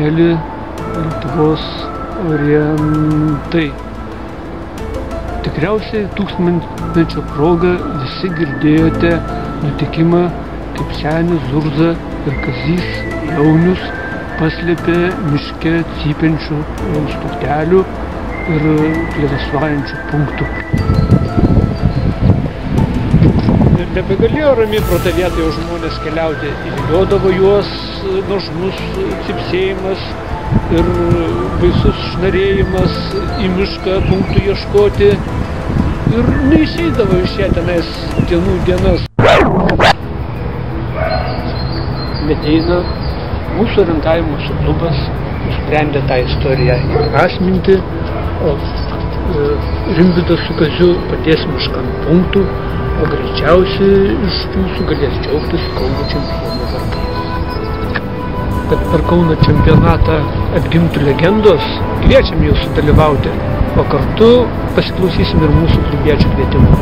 mėly Lietuvos orientai. Tikriausiai tūkstantmečio proga visi girdėjote nutikimą, kaip senis Zurza ir Kazys Jaunius paslėpė miške cypiančių stotelių ir plevėsuojančių punktų. Nebegalėjo ramiai pro tą vietą jau žmonės keliauti. Įviliodavo juos nuožmus cypsėjimas ir baisus šnarėjimas į mišką punktų ieškoti. Ir neišeidavo iš jie tenais dienų dienas. Medeina, mūsų orientavimosi klubas, nusprendė tą istoriją įprasminti, o Rimvydas su Kaziu padės mišką ant punktų, o greičiausiai iš jūsų galės džiaugtis Kauno čempionų vardais. Kad per Kauno čempionatą atgimtų legendos, kviečiam jūs sudalyvauti, o kartu pasiklausysim ir mūsų klubiečių kvietimų.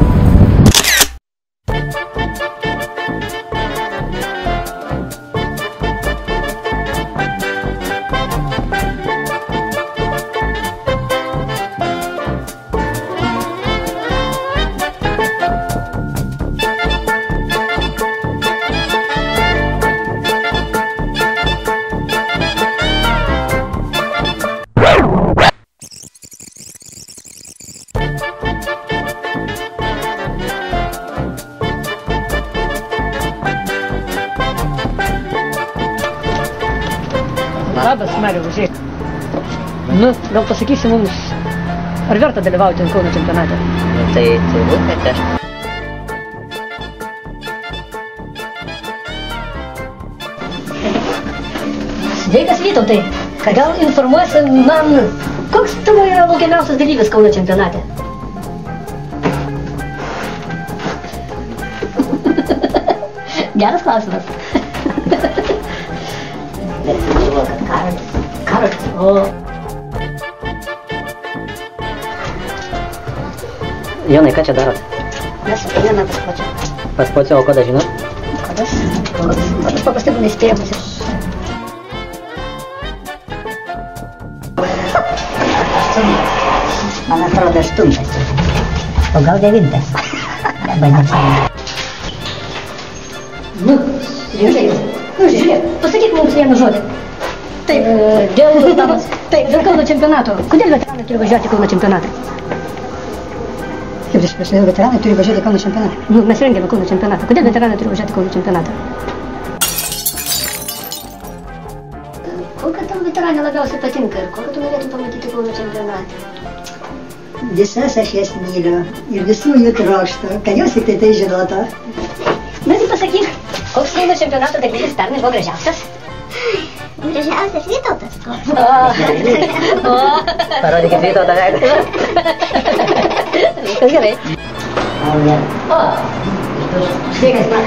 Labas, Mariau, žiūrėk. Nu, gal pasakysi mums, ar verta dalyvauti Kauno čempionate? Nu, tai turbūt, kad aš. Sveikas, Vytautai. Gal informuosi man, koks tavo yra laukiamiausias dalyvis Kauno čempionate? Geras klausimas. Žinau, kad Karolis. Karolis, o... Jonai, ką čia darot? Mes einame pas Počią. Pas Počią, o kodą žinot? Kodas? Kodas paprastai būna įspėjamas ir... Man atrodo 8. O gal 9. Nu, žiūrėk, pasakyk mums vieną žodį. Taip, dėl Kauno čempionato. Kodėl veteranai turi važiuoti į Kauno čempionatą? Kaip aš veteranai turi važiuoti į Kauno čempionatą? Nu, mes rengiame Kauno čempionatą. Kodėl veteranai turi važiuoti į Kauno čempionatą? Kokia tam veteranė labiausiai patinka ir kokią tu norėtum pamatyti Kauno čempionatą? Visas aš jas myliu ir visų jų trokštu, kad jos tik tai žinotų. Na, tai pasakyk, koks Kauno čempionato dalyvis pernai buvo gražiausias? Gražiausias Vytautas. Parodykit Vytautą veidą. Viskas gerai. O, sveikas, man.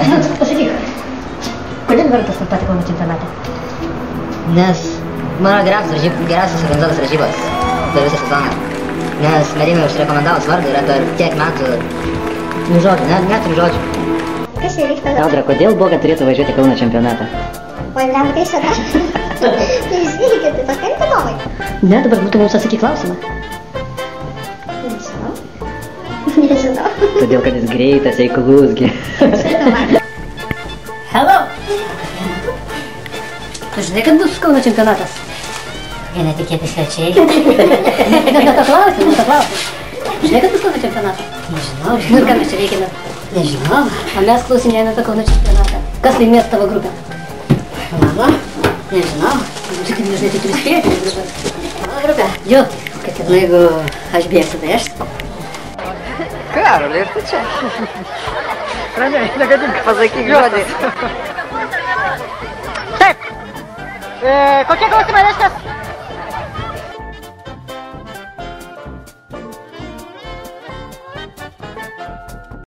Nu, pasakyk, kodėl verta startuoti Kauno čempionatą? Nes mano geriausias organizuotas varžybos per visą sezoną. Nes Merėmė užsirekomendavo svardą yra per tiek metų. Neturiu žodžių. Kas įvyksta? Audra, kodėl Boga turėtų važiuoti Kauno čempionatą? Oi, blem, tai šitą. Tai išvykit, tai paskambinti mamai. Ne, dabar būtų mums atsakyk klausimą. Nežinau. Todėl, kad jis greitas, eiklus. Hello! Tu žinai, kad bus Kauno čempionatas? Jie netikėti svečiai. Ne to klausim. Žinai, kad bus Kauno čempionatas? Nežinau. Nu ir ką mes čia veikiame? Nežinau. O mes klausinėjame apie Kauno čempionatą. Kas laimės tavo grupę? Mama? Nežinau. Čia kaip nežinai, tai turi spėti grupę. Mano grupė? Jo. Kad ir jeigu aš bėgsiu, tai aš. Karoli, ir tu čia? Ramiai, negadink. Pasakyk žodį. Taip. Kokie klausimai reiškia?